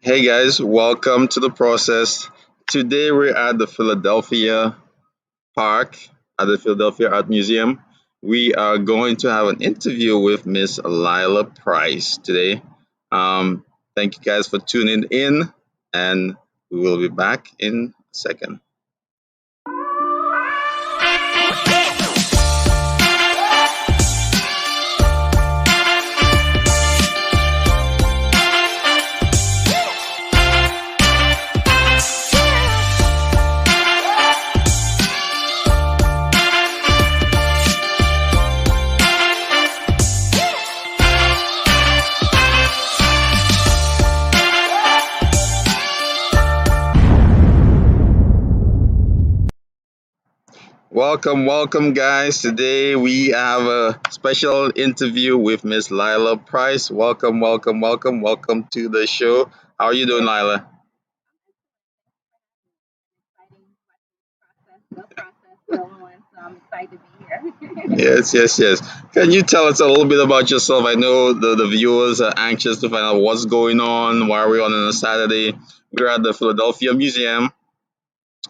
Hey guys, welcome to the process. Today we're at the Philadelphia Park at the Philadelphia Art Museum. We are going to have an interview with Miss Lila Price today. Um, Thank you guys for tuning in, and we will be back in a second. Welcome, welcome, guys. Today we have a special interview with Miss Lila Price. Welcome, welcome, welcome, welcome to the show. How are you doing, Lila? I'm excited to be here. Yes, yes, yes. Can you tell us a little bit about yourself? I know the viewers are anxious to find out what's going on, why we're on a Saturday. We're at the Philadelphia Museum,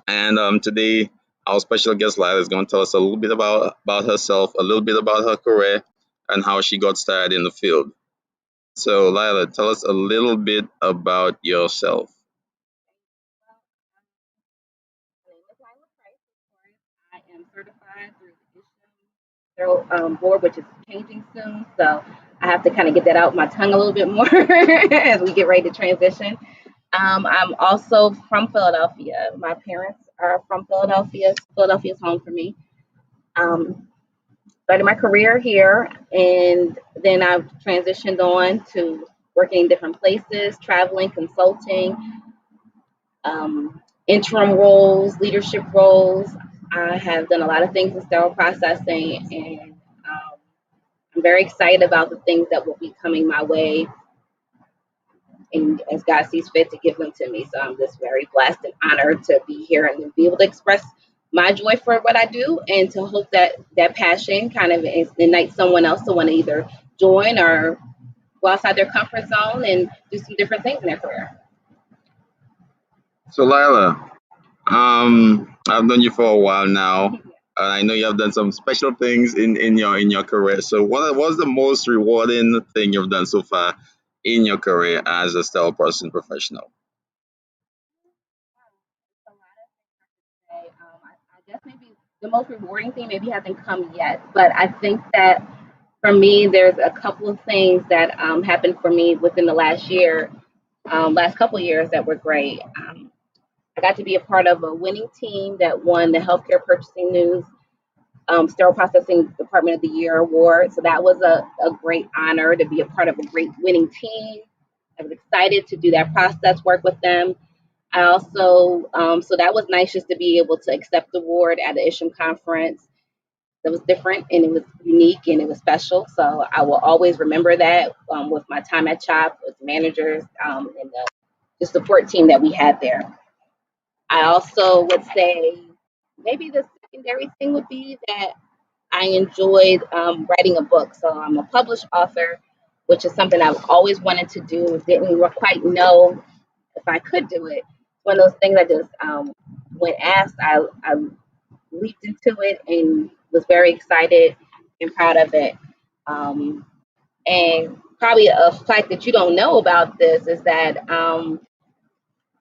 and today our special guest Lila is going to tell us a little bit about herself, a little bit about her career, and how she got started in the field. So, Lila, tell us a little bit about yourself. My name is Lila Price, of course. I am certified through the Sterile board, which is changing soon. So I have to kind of get that out my tongue a little bit more as we get ready to transition. I'm also from Philadelphia. My parents are from Philadelphia. Philadelphia is home for me. Um, Started my career here, and then I've transitioned on to working in different places, traveling, consulting, interim roles, leadership roles. I have done a lot of things in sterile processing, and I'm very excited about the things that will be coming my way, and as God sees fit to give them to me. So I'm just very blessed and honored to be here and to be able to express my joy for what I do, and to hope that that passion kind of ignites someone else to want to either join or go outside their comfort zone and do some different things in their career. So, Lila, I've known you for a while now, and I know you have done some special things in your career. So, what was the most rewarding thing you've done so far in your career as a sterile processing professional? A lot of things I could say. I guess maybe the most rewarding thing maybe hasn't come yet, but I think that for me, there's a couple of things that happened for me within the last year, last couple of years that were great. I got to be a part of a winning team that won the Healthcare Purchasing News Sterile Processing Department of the Year award. So that was a great honor to be a part of a great winning team. I was excited to do that process work with them. I also, so that was nice just to be able to accept the award at the Isham conference. It was different and it was unique and it was special. So I will always remember that with my time at CHOP, with managers and the support team that we had there. I also would say maybe the secondary thing would be that I enjoyed writing a book. So I'm a published author, which is something I've always wanted to do. Didn't quite know if I could do it. One of those things I just, when asked, I leaped into it and was very excited and proud of it. Um, and probably a fact that you don't know about this is that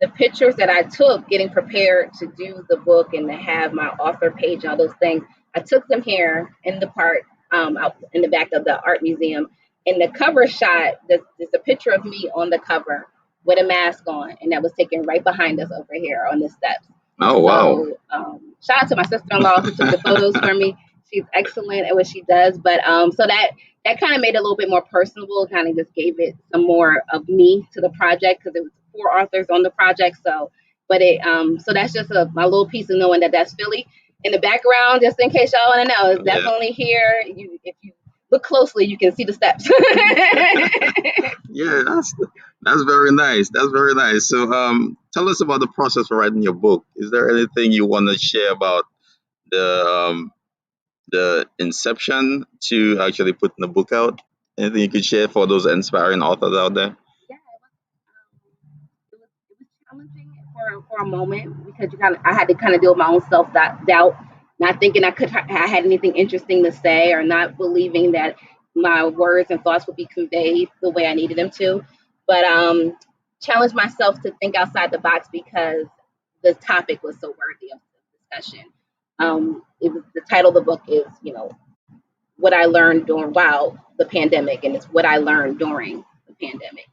the pictures that I took getting prepared to do the book and to have my author page and all those things, I took them here in the park, out in the back of the art museum. And the cover shot, there's a picture of me on the cover with a mask on, and that was taken right behind us over here on the steps. Oh wow! So shout out to my sister-in-law who took the photos for me. She's excellent at what she does. But so that kind of made it a little bit more personable. Kind of just gave it some more of me to the project because it was four authors on the project. So, but it so that's just my little piece of knowing that that's Philly in the background, just in case y'all want to know. It's Yeah, definitely here. If you look closely, you can see the steps. yeah, that's very nice. That's very nice. So, tell us about the process for writing your book. Is there anything you want to share about the inception to actually putting the book out? Anything you could share for those inspiring authors out there? Yeah, challenging for a moment because I had to kind of deal with my own self doubt, not thinking I had anything interesting to say, or not believing that my words and thoughts would be conveyed the way I needed them to. But challenged myself to think outside the box because the topic was so worthy of discussion. It was the title of the book is what I learned during the pandemic, and it's what I learned during the pandemic.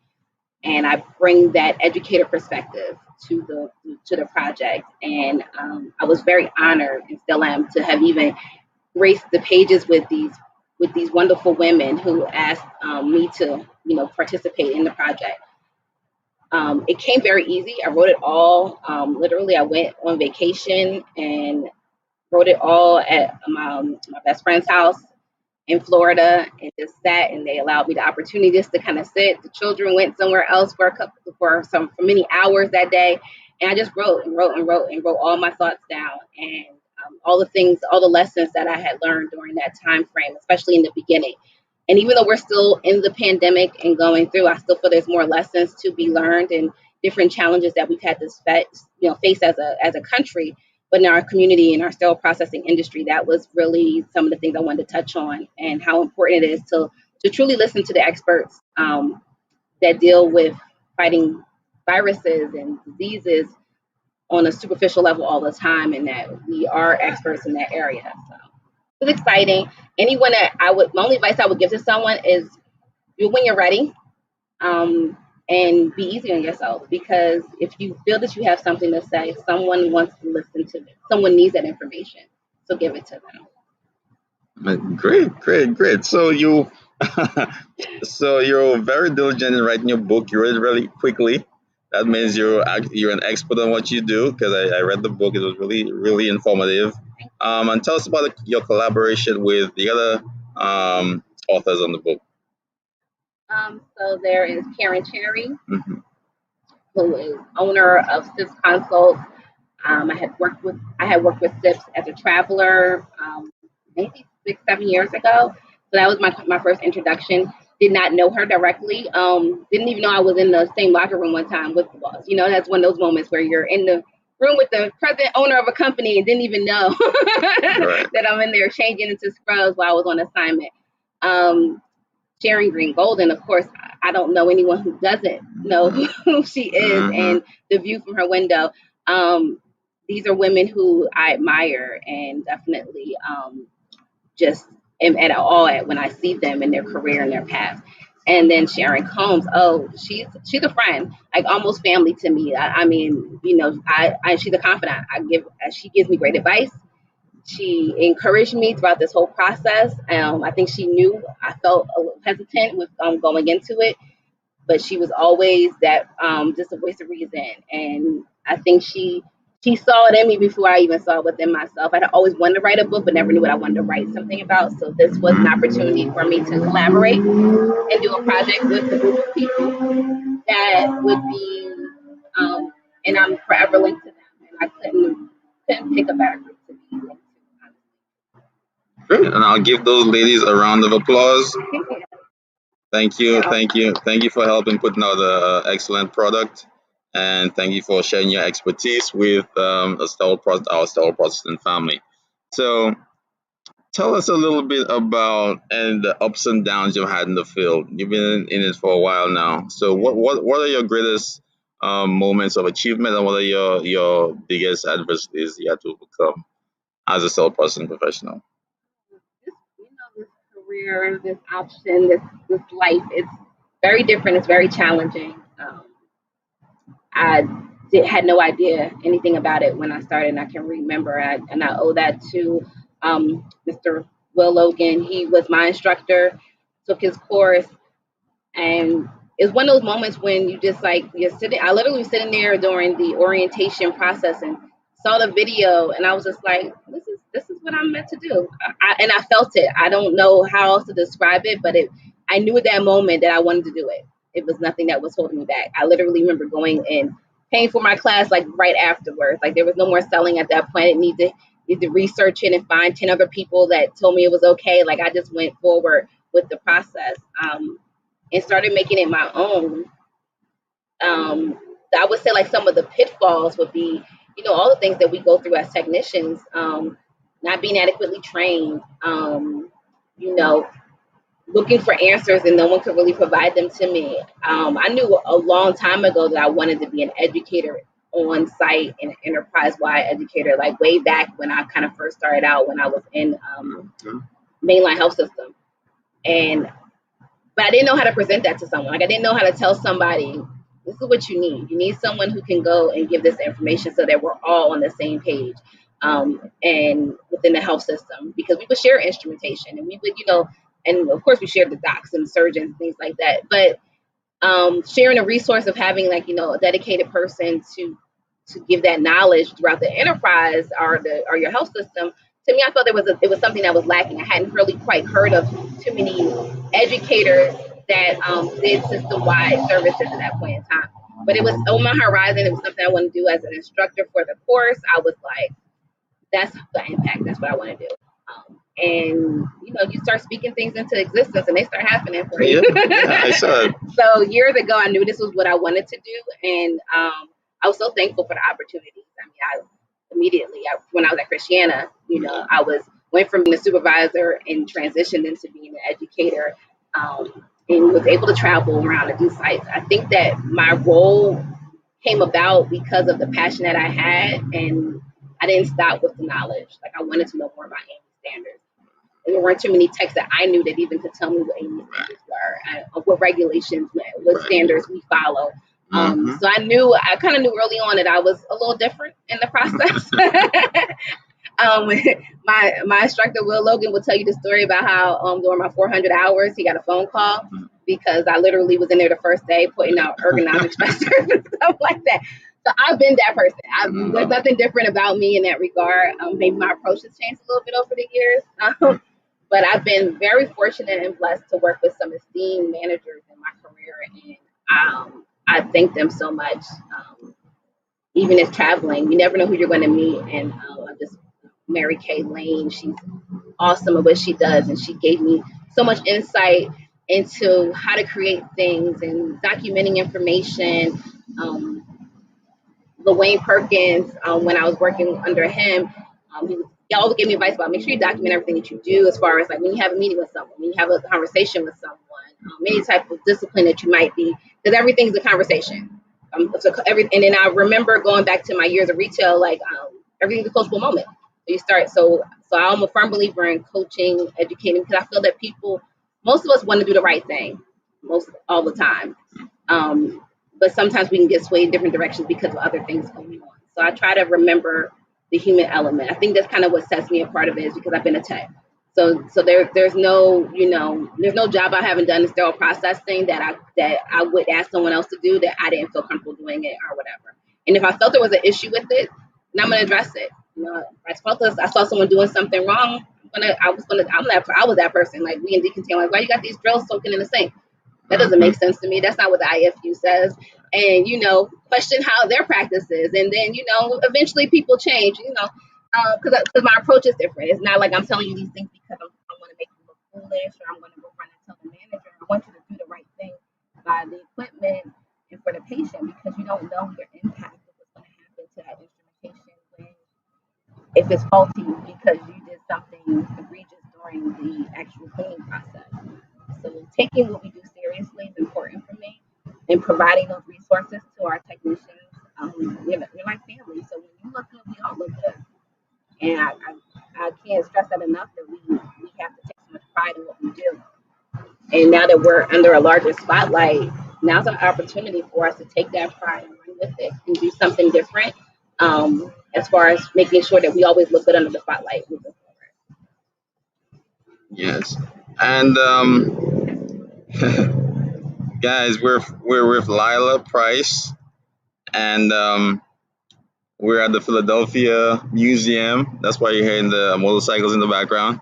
And I bring that educator perspective to the project. And I was very honored, and still am, to have even graced the pages with these wonderful women who asked me to participate in the project. It came very easy. I wrote it all. Literally, I went on vacation and wrote it all at my best friend's house in Florida, and just sat, and they allowed me the opportunity just to kind of sit. The children went somewhere else for many hours that day, and I just wrote and wrote and wrote and wrote all my thoughts down, and all the lessons that I had learned during that time frame, especially in the beginning. And even though we're still in the pandemic and going through, I still feel there's more lessons to be learned and different challenges that we've had to face as a country. But in our community, in our sterile processing industry, that was really some of the things I wanted to touch on, and how important it is to truly listen to the experts that deal with fighting viruses and diseases on a superficial level all the time, and that we are experts in that area. So it's exciting. My only advice I would give to someone is do it when you're ready. And be easy on yourself, because if you feel that you have something to say, someone wants to listen to it. Someone needs that information, so give it to Great, great, great. So you, so you're very diligent in writing your book. You read it really quickly. That means you're an expert on what you do. Because I read the book. It was really really informative. And tell us about your collaboration with the other authors on the book. them. So there is Karen Cherry, Hmm. who is owner of Sips Consult. I had worked with Sips as a traveler, maybe 6, 7 years ago. So that was my first introduction. Did not know her directly. Didn't even know I was in the same locker room one time with the boss. That's one of those moments where you're in the room with the president owner of a company and didn't even know Right. that I'm in there changing into scrubs while I was on assignment. Um, Sharon Green Golden, of course, I don't know anyone who doesn't know who she is, Hmm. and the view from her window. Um, these are women who I admire, and definitely just am at all at when I see them in their career and their path. And then Sharon Combs, oh, she's a friend, like almost family to me. I mean, she's a confidant. She gives me great advice. She encouraged me throughout this whole process. I think she knew I felt a little hesitant with going into it, but she was always that just a voice of reason. And I think she saw it in me before I even saw it within myself. I'd always wanted to write a book, but never knew what I wanted to write something about. So this was an opportunity for me to collaborate and do a project with a group of people that would be, and I'm forever linked to them. And I couldn't pick a better group to be linked Great. And I'll give those ladies a round of applause. to. Thank you, Yeah. thank you, thank you for helping putting out an excellent product, and thank you for sharing your expertise with our sterile processing family. So, tell us a little bit about and the ups and downs you've had in the field. You've been in it for a while now. So, what are your greatest moments of achievement, and what are your biggest adversities you had to overcome as a sterile processing professional? This career, this option, this life, it's very different. It's very challenging. I had no idea anything about it when I started, and I can remember. And I owe that to Mr. Will Logan. He was my instructor, took his course, and it's one of those moments when you just like you're sitting. I literally was sitting there during the orientation process and saw the video, and I was just like, "This is what I'm meant to do." And I felt it. I don't know how else to describe it, but I knew at that moment that I wanted to do it. It was nothing that was holding me back. I literally remember going and paying for my class like right afterwards. Like there was no more selling at that point. I need to research it and find 10 other people that told me it was okay. Like I just went forward with the process. And started making it my own. Um, I would say like some of the pitfalls would be, all the things that we go through as technicians, not being adequately trained, you know, looking for answers and no one could really provide them to me. I knew a long time ago that I wanted to be an educator on site, an enterprise wide educator, like way back when I kind of first started out when I was in mainline health system. And but I didn't know how to present that to someone. Like I didn't know how to tell somebody, this is what you need. You need someone who can go and give this information so that we're all on the same page, and within the health system, because we would share instrumentation and we would, and of course we shared the docs and surgeons, things like that. But sharing a resource of having like a dedicated person to give that knowledge throughout the enterprise or your health system. To me, I felt it was something that was lacking. I hadn't really quite heard of too many educators that did system wide services at that point in time. But it was on my horizon. It was something I wanted to do as an instructor for the course. I was like, that's the impact. That's what I want to do. And you start speaking things into existence, and they start happening for you. Yeah, I saw it. So years ago, I knew this was what I wanted to do, and I was so thankful for the opportunities. I mean, when I was at Christiana, I went from being a supervisor and transitioned into being an educator, and was able to travel around and do sites. I think that my role came about because of the passion that I had, and I didn't stop with the knowledge. Like I wanted to know more about AIME standards. And there weren't too many texts that I knew that even could tell me what AIME standards were, what regulations meant, what standards we follow. So I kind of knew early on that I was a little different in the process. My instructor, Will Logan, will tell you the story about how during my 400 hours, he got a phone call because I literally was in there the first day putting out ergonomic stressors and stuff like that. So I've been that person. There's nothing different about me in that regard. Maybe my approach has changed a little bit over the years. But I've been very fortunate and blessed to work with some esteemed managers in my career. And I thank them so much. Even as traveling, you never know who you're going to meet. And just Mary Kay Lane, she's awesome at what she does. And she gave me so much insight into how to create things and documenting information. LaWayne Perkins, when I was working under him, he always gave me advice about make sure you document everything that you do, as far as like when you have a meeting with someone, when you have a conversation with someone, any type of discipline that you might be, because everything's a conversation. And then I remember going back to my years of retail, like everything's a coachable moment. So I'm a firm believer in coaching, educating, because I feel that most of us want to do the right thing, all the time. But sometimes we can get swayed in different directions because of other things going on. So I try to remember the human element. I think that's kind of what sets me apart of it, is because I've been a tech. So there's no job I haven't done in sterile processing that I would ask someone else to do that I didn't feel comfortable doing it or whatever. And if I felt there was an issue with it, then I'm gonna address it. If I saw someone doing something wrong, I was that person. Like we in decontain, like, why you got these drills soaking in the sink? That doesn't make sense to me. That's not what the IFU says. And, question how their practice is. And then, eventually people change, because my approach is different. It's not like I'm telling you these things because I want to make you look foolish, or I'm going to go run and tell the manager. I want you to do the right thing by the equipment and for the patient, because you don't know your impact of what's going to happen to that instrumentation if it's faulty because you did something egregious during the actual cleaning process. So taking what we do seriously is important for me, and providing those resources to our technicians. You're like family, so when you look good, we all look good. And I can't stress that enough, that we have to take so much pride in what we do. And now that we're under a larger spotlight, now's an opportunity for us to take that pride and run with it and do something different, as far as making sure that we always look good under the spotlight moving forward. Yes. And guys, we're with Lila Price, and we're at the Philadelphia Museum. That's why you're hearing the motorcycles in the background.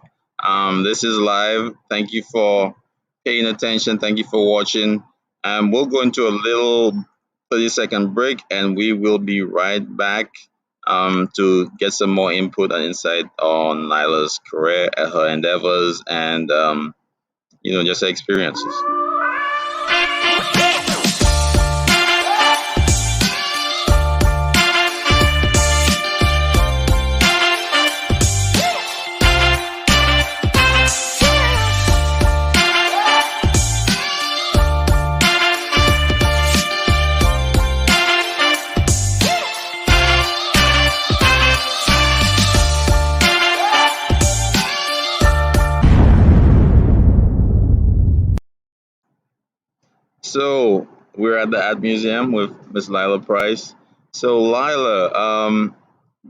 This is live. Thank you for paying attention. Thank you for watching. We'll go into a little 30-second break, and we will be right back to get some more input and insight on Lila's career, her endeavors, and just her experiences. We're at the Art Museum with Miss Lila Price. So, Lila,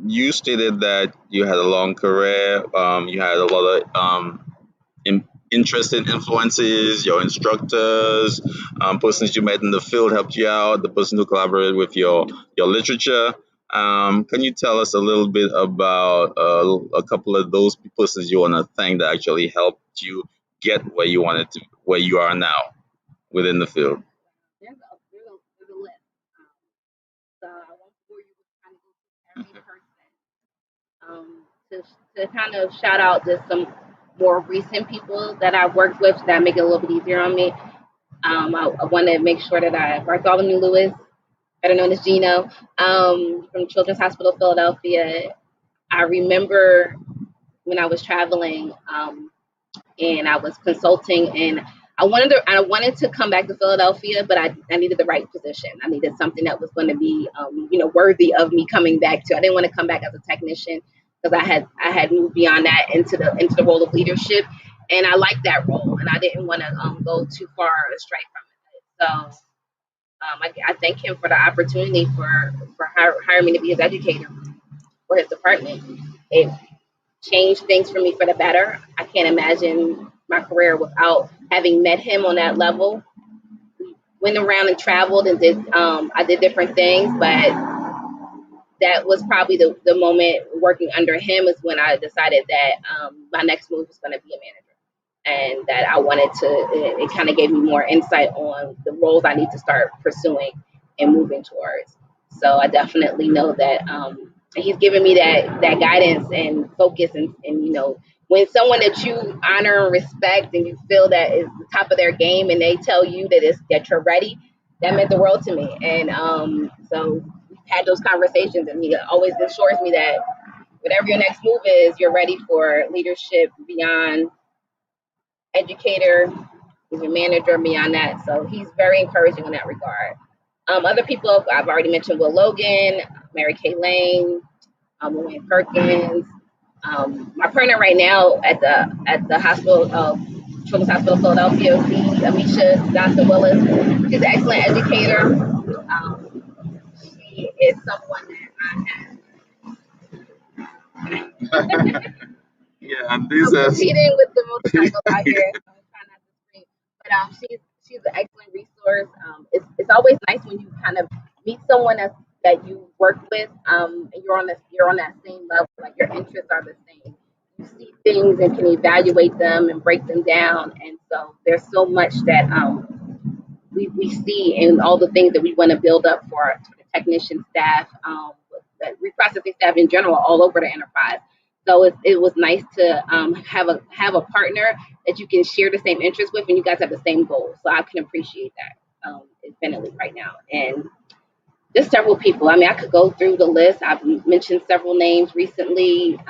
you stated that you had a long career. You had a lot of interesting influences. Your instructors, persons you met in the field helped you out. The person who collaborated with your literature. Can you tell us a little bit about a couple of those persons you want to thank that actually helped you get where you wanted to, where you are now within the field? There's a list. So I won't bore you with kind of go through every person. To kind of shout out just some more recent people that I've worked with that make it a little bit easier on me. I want to make sure that Bartholomew Lewis, better known as Gino, from Children's Hospital Philadelphia. I remember when I was traveling, and I was consulting, and I wanted to come back to Philadelphia, but I needed the right position. I needed something that was going to be worthy of me coming back to. I didn't want to come back as a technician because I had moved beyond that into the role of leadership, and I liked that role, and I didn't want to go too far astray from it. So I thank him for the opportunity for hiring me to be his educator for his department. It changed things for me for the better. I can't imagine my career without having met him on that level. Went around and traveled and did I did different things, but that was probably the moment working under him is when I decided that my next move was going to be a manager and that I wanted to, it kind of gave me more insight on the roles I need to start pursuing and moving towards. So I definitely know that he's given me that guidance and focus and when someone that you honor and respect and you feel that is the top of their game and they tell you that you're ready, that meant the world to me. And so we've had those conversations and he always assures me that whatever your next move is, you're ready for leadership beyond educator, he's your manager beyond that. So he's very encouraging in that regard. Other people I've already mentioned Will Logan, Mary Kay Lane, Lorraine Perkins. My partner right now at the hospital, Children's Hospital Philadelphia, Amisha Johnson Willis. She's an excellent educator. She is someone that I have. Yeah, and this I'm is competing with the motorcycles out here, so I'm trying not to scream. But she's an excellent resource. It's always nice when you kind of meet someone that you work with, and you're on that same level, like your interests are the same. You see things and can evaluate them and break them down, and so there's so much that we see and all the things that we want to build up for the technician staff, the reprocessing staff in general, all over the enterprise. So it was nice to have a partner that you can share the same interests with, and you guys have the same goals. So I can appreciate that infinitely right now. And just several people. I mean, I could go through the list. I've mentioned several names recently,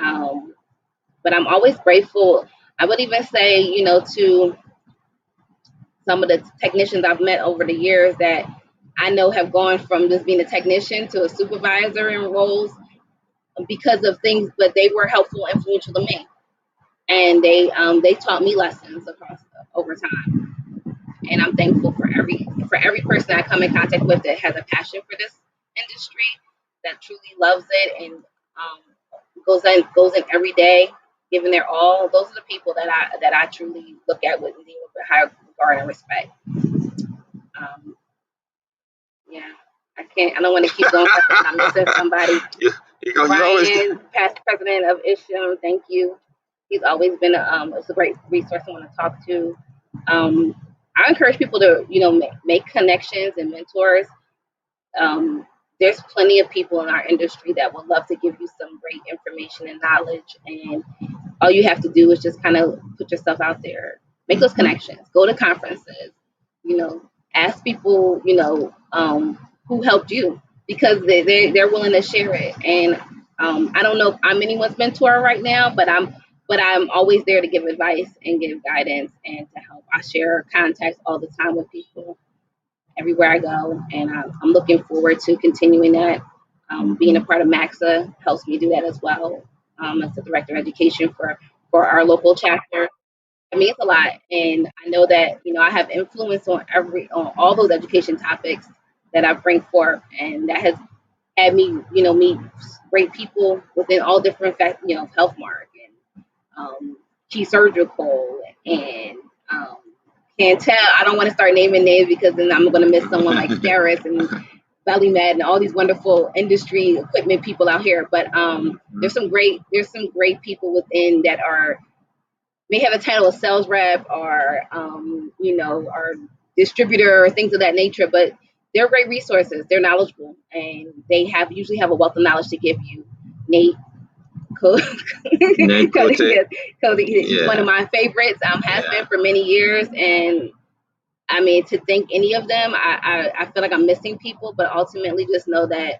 but I'm always grateful. I would even say, to some of the technicians I've met over the years that I know have gone from just being a technician to a supervisor in roles because of things, but they were helpful, influential to me, and they taught me lessons across over time. And I'm thankful for every person I come in contact with that has a passion for this industry, that truly loves it and goes in every day, giving their all. Those are the people that I truly look at with high regard and respect. Um, yeah, I don't want to keep going because I'm missing somebody. you, you always Ryan, past president of Isham, thank you. He's always been it's a great resource I want to talk to. I encourage people to make connections and mentors. Um, there's plenty of people in our industry that would love to give you some great information and knowledge, and all you have to do is just kind of put yourself out there, make those connections, go to conferences, you know, ask people, who helped you because they're willing to share it. And I don't know if I'm anyone's mentor right now, but I'm always there to give advice and give guidance and to help. I share contacts all the time with people everywhere I go, and I'm looking forward to continuing that. Being a part of MAXA helps me do that as well. As the director of education for our local chapter. it means a lot, and I know that I have influence on all those education topics that I bring forth, and that has had me meet great people within all different health mark and key surgical and um, can't tell. I don't want to start naming names because then I'm going to miss someone like Ferris and Belly Med and all these wonderful industry equipment people out here. But there's some great people within that are may have a title of sales rep or or distributor or things of that nature, but they're great resources. They're knowledgeable and they have usually have a wealth of knowledge to give you. Nate Cody, Nate Cote. he's one of my favorites. Has been for many years, and I mean to think any of them, I feel like I'm missing people, but ultimately just know that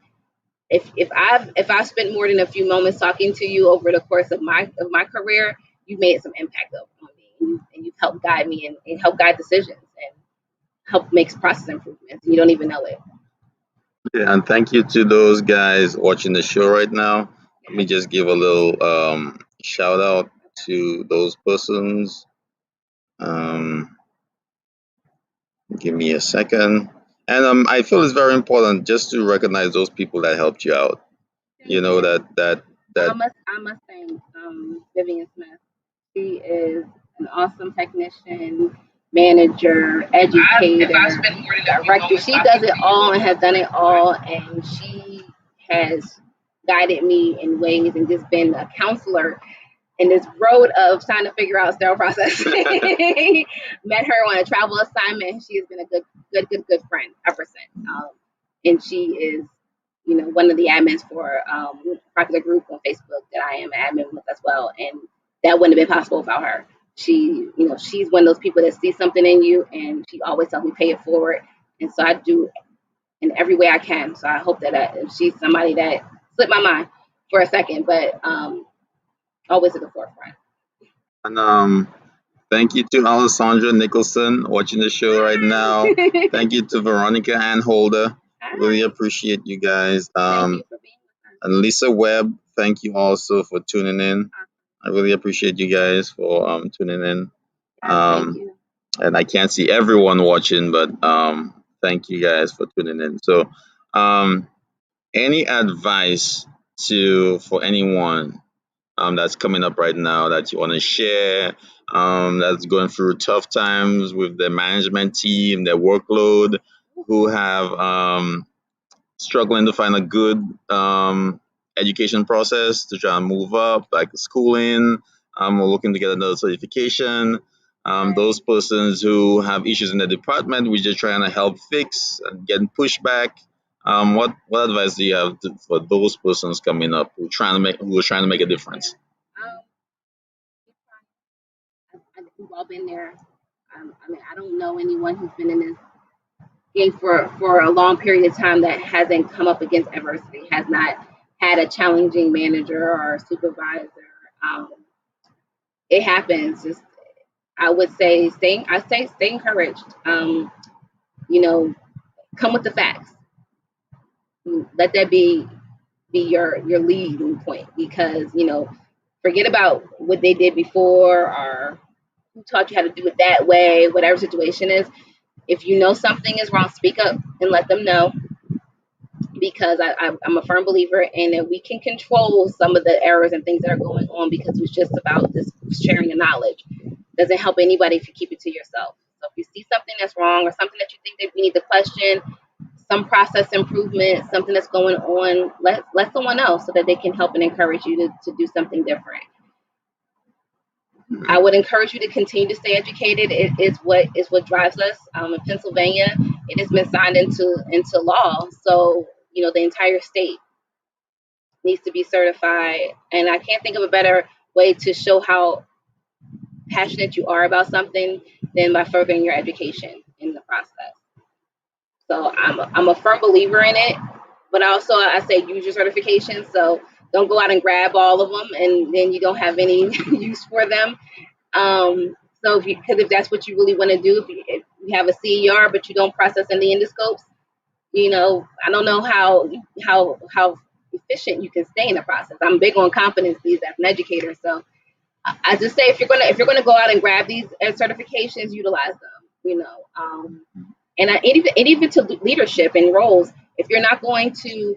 if I've spent more than a few moments talking to you over the course of my career, you've made some impact on me, and you've helped guide me and help guide decisions and help make process improvements. And you don't even know it. Yeah, and thank you to those guys watching the show right now. Let me just give a little shout out to those persons. Um, Give me a second. And I feel it's very important just to recognize those people that helped you out. You know that I must thank Vivian Smith. She is an awesome technician, manager, educator, director. She does it all and has done it all, and she has guided me in ways and just been a counselor in this road of trying to figure out sterile process. Met her on a travel assignment. She has been a good friend ever since. And she is, one of the admins for a popular group on Facebook that I am an admin with as well. And that wouldn't have been possible without her. She's one of those people that sees something in you, and she always tells me pay it forward. And so I do in every way I can. So I hope that she's somebody that slipped my mind for a second, but always at the forefront. and thank you to Alessandra Nicholson watching the show right now. Thank you to Veronica Ann Holder. Really appreciate you guys. Thank you for being with us. And Lisa Webb, thank you also for tuning in. I really appreciate you guys for tuning in. Thank you. And I can't see everyone watching, but thank you guys for tuning in. So, any advice for anyone that's coming up right now that you want to share, that's going through tough times with their management team, their workload, who have struggling to find a good education process to try and move up, like schooling, or looking to get another certification. Those persons who have issues in the department, we're just trying to help fix and getting pushback. What advice do you have for those persons coming up who are trying to make a difference? Um, we've all been there. I mean, I don't know anyone who's been in this game for a long period of time that hasn't come up against adversity, has not had a challenging manager or supervisor. Um, it happens. Just I would say stay encouraged. You know, come with the facts. Let that be your leading point because forget about what they did before or who taught you how to do it that way. Whatever situation is, if you know something is wrong, speak up and let them know because I'm a firm believer in that we can control some of the errors and things that are going on because it's just about this sharing the knowledge. Doesn't help anybody if you keep it to yourself. So if you see something that's wrong or something that you think that we need to question, some process improvement, something that's going on, let someone know so that they can help and encourage you to do something different. I would encourage you to continue to stay educated. It is what drives us. In Pennsylvania, it has been signed into law. So the entire state needs to be certified. And I can't think of a better way to show how passionate you are about something than by furthering your education in the process. So I'm a firm believer in it, but also I say use your certification. So don't go out and grab all of them and then you don't have any use for them. So if that's what you really want to do, if you have a CER but you don't process any endoscopes, I don't know how efficient you can stay in the process. I'm big on competencies as an educator, so I just say if you're gonna go out and grab these certifications, utilize them. And even to leadership and roles. If you're not going to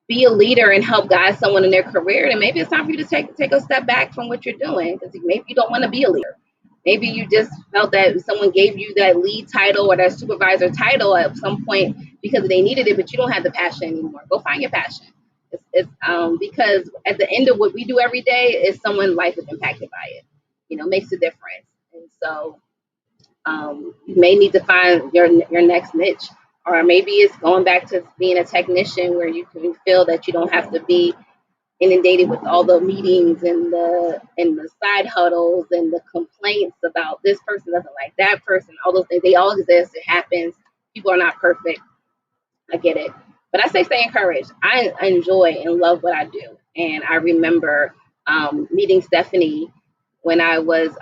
be a leader and help guide someone in their career, then maybe it's time for you to take a step back from what you're doing because maybe you don't want to be a leader. Maybe you just felt that someone gave you that lead title or that supervisor title at some point because they needed it, but you don't have the passion anymore. Go find your passion. Because at the end of what we do every day is someone's life is impacted by it. Makes a difference. And so you may need to find your next niche, or maybe it's going back to being a technician where you can feel that you don't have to be inundated with all the meetings and the side huddles and the complaints about this person doesn't like that person. All those things, they all exist. It happens. People are not perfect. I get it. But I say stay encouraged. I enjoy and love what I do. And I remember meeting Stephanie when I was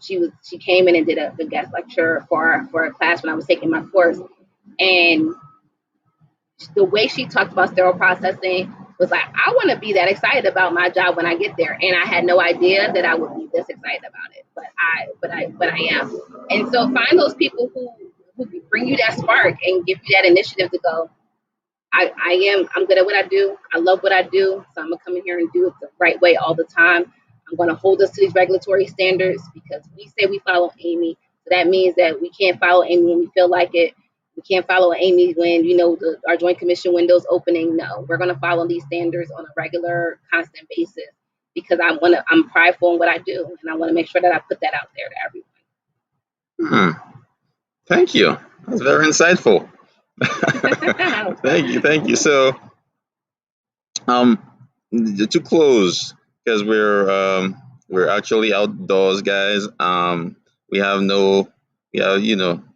she came in and did a guest lecture for a class when I was taking my course. And the way she talked about sterile processing was like, I want to be that excited about my job when I get there. And I had no idea that I would be this excited about it. But I am. And so find those people who bring you that spark and give you that initiative to go, I'm good at what I do. I love what I do. So I'm gonna come in here and do it the right way all the time. I'm gonna hold us to these regulatory standards because we say we follow Amy. So that means that we can't follow Amy when we feel like it. We can't follow Amy when our Joint Commission window's opening. No, we're gonna follow these standards on a regular, constant basis because I'm prideful in what I do, and I want to make sure that I put that out there to Hmm. Thank you. That's very insightful. everyone. Thank you. So, um, to close, because we're actually outdoors, guys. We have no, yeah,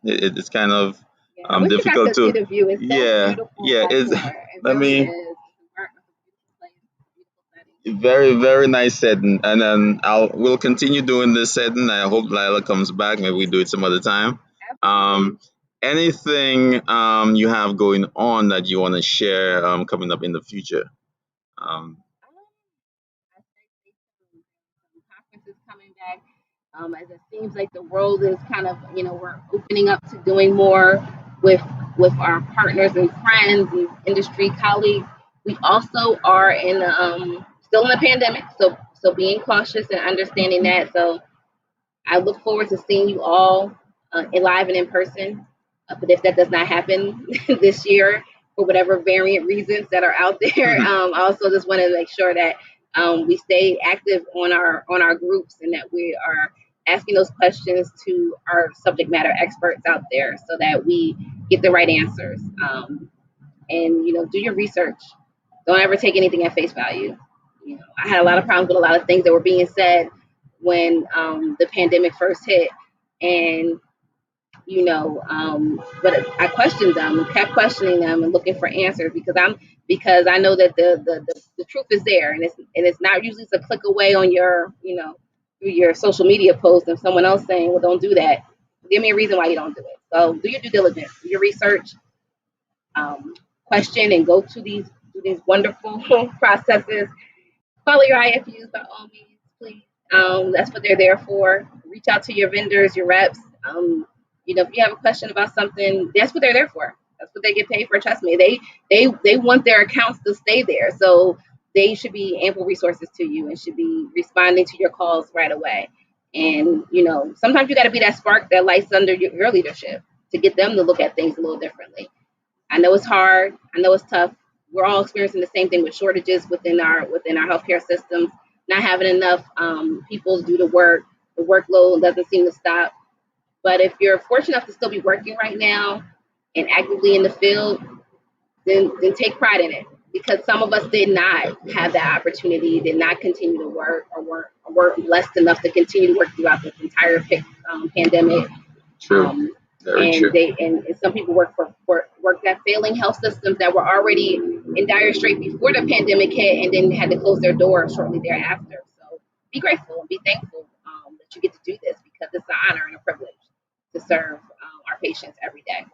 it's kind of Yeah, I wish you guys difficult could see to, the view. It's so yeah, beautiful yeah. back It's there. It I really mean, is. Beautiful place, beautiful setting. very very nice setting, and then we'll continue doing this setting. I hope Lila comes back. Maybe we do it some other time. Absolutely. Anything you have going on that you want to share coming up in the future? Um, I say stay tuned. Some conferences coming back. As it seems like the world is kind of, we're opening up to doing more with with our partners and friends and industry colleagues. We also are still in the pandemic, so being cautious and understanding that. So I look forward to seeing you all live and in person. But if that does not happen this year for whatever variant reasons that are out there, I also just want to make sure that we stay active on our groups and that we are asking those questions to our subject matter experts out there so that we get the right answers. And do your research. Don't ever take anything at face value. I had a lot of problems with a lot of things that were being said when the pandemic first hit, and but I questioned them and kept questioning them and looking for answers because I know that the truth is there, and it's not usually a click away on through your social media post of someone else saying, well, don't do that. Give me a reason why you don't do it. So do your due diligence, do your research, question and go to these wonderful processes. Follow your IFUs by all means, please. That's what they're there for. Reach out to your vendors, your reps. If you have a question about something, that's what they're there for. That's what they get paid for. Trust me, they want their accounts to stay there, so they should be ample resources to you and should be responding to your calls right away. And sometimes you got to be that spark that lights under your leadership to get them to look at things a little differently. I know it's hard. I know it's tough. We're all experiencing the same thing with shortages within our healthcare systems, not having enough people to do the work. The workload doesn't seem to stop. But if you're fortunate enough to still be working right now and actively in the field, then take pride in it. Because some of us did not have that opportunity, did not continue to work or were blessed enough to continue to work throughout this entire pandemic. True. Um, Very and true. and some people worked at failing health systems that were already in dire strait before the pandemic hit, and then had to close their doors shortly thereafter. So be grateful and be thankful that you get to do this because it's an honor and a privilege to serve our patients every day.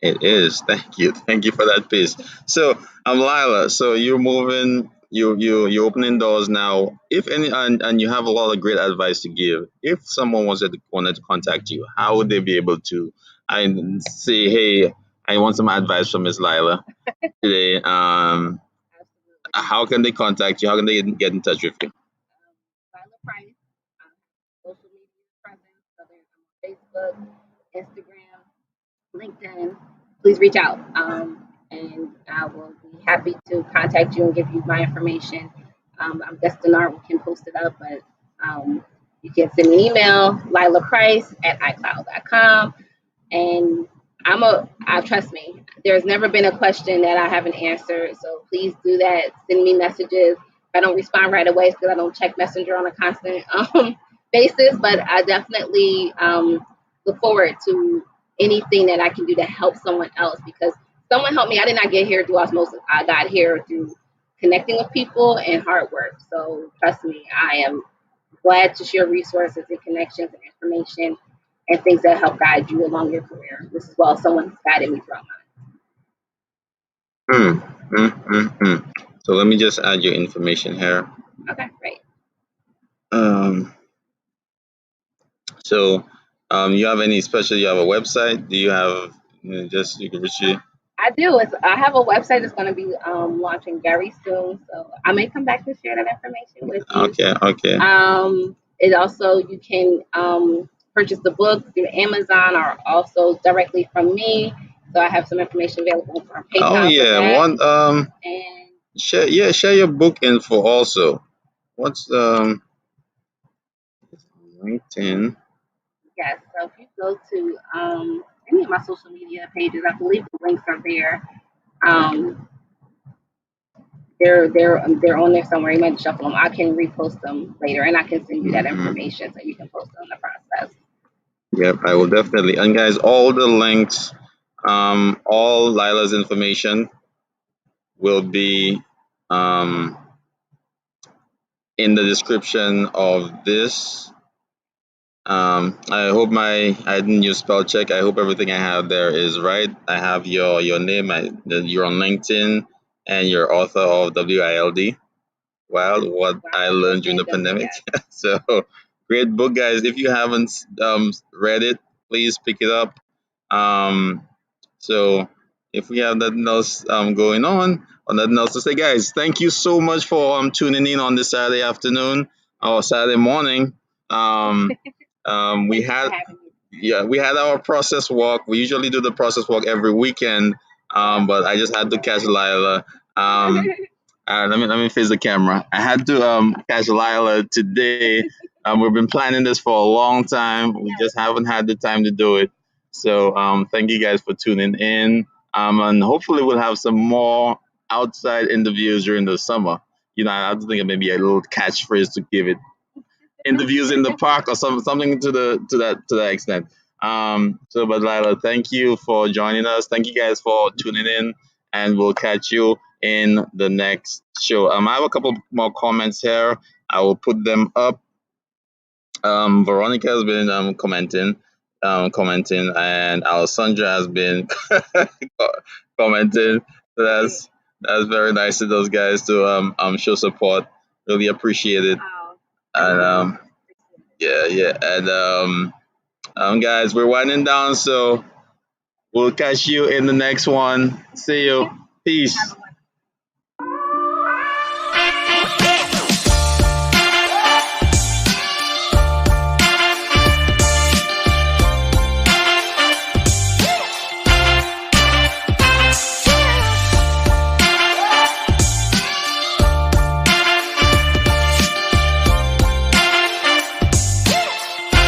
It is. Thank you. Thank you for that piece. So, Lila, so you're moving. you're opening doors now. If any, and you have a lot of great advice to give. If someone wanted to contact you, how would they be able to? I say, hey, I want some advice from Miss Lila today. Absolutely. How can they contact you? How can they get in touch with you? Lila Price, social media presence, whether it's on Facebook, Instagram, LinkedIn, please reach out. And I will be happy to contact you and give you my information. I'm Destinar, we can post it up, but you can send me an email, Lila Price at iCloud.com. And trust me, there's never been a question that I haven't answered. So please do that. Send me messages. If I don't respond right away, it's because I don't check Messenger on a constant basis. But I definitely look forward to anything that I can do to help someone else because someone helped me. I did not get here through osmosis. I got here through connecting with people and hard work. So trust me, I am glad to share resources and connections and information and things that help guide you along your career. This is well someone has guided me throughout Hmm. So let me just add your information here. mine. Okay, great. Um, so, you have any special? You have a website? Do you have just you can reach you? I do. I have a website that's going to be launching very soon, so I may come back and share that information with you. Okay, okay. It also you can purchase the book through Amazon or also directly from me. So I have some information available for Oh PayPal for yeah, that. one And share your book info also. What's LinkedIn? yes, so if you go to any of my social media pages, I believe the links are there. Um, they're on there somewhere. You might shuffle them. I can repost them later, and I can send you that Hmm. information so you can post it in the process. Yep, I will definitely. And guys, all the links, all Lila's information will be um in the description of this. I hope I didn't use spell check. I hope everything I have there is right. I have your name. You're on LinkedIn, and you're author of WILD. Well, what I Wow, learned during the Alessandra, pandemic. yes. So great book, guys. If you haven't read it, please pick it up. Um, so if we have nothing else going on, or nothing else to say, guys, thank you so much for tuning in on this Saturday afternoon or Saturday morning. Um, we Thank you for had having me. yeah, we had our process walk. We usually do the process walk every weekend, Yes. but I just had to catch Lila. Um, let me face the camera. I had to catch Lila today. We've been planning this for a long time. We Yes. just haven't had the time to do it. So thank you guys for tuning in. And hopefully we'll have some more outside interviews during the summer. I was thinking maybe a little catchphrase to give it interviews in the park or something to that extent. But Lila, thank you for joining us. Thank you guys for tuning in, and we'll catch you in the next show. I have a couple more comments here. I will put them up. Veronica has been commenting, and Alessandra has been commenting. So Great. that's very nice of those guys to show support. Really appreciate it. Oh, And appreciate it. yeah, yeah. And guys, we're winding down, so we'll catch you in the next one. See you. Have Peace. a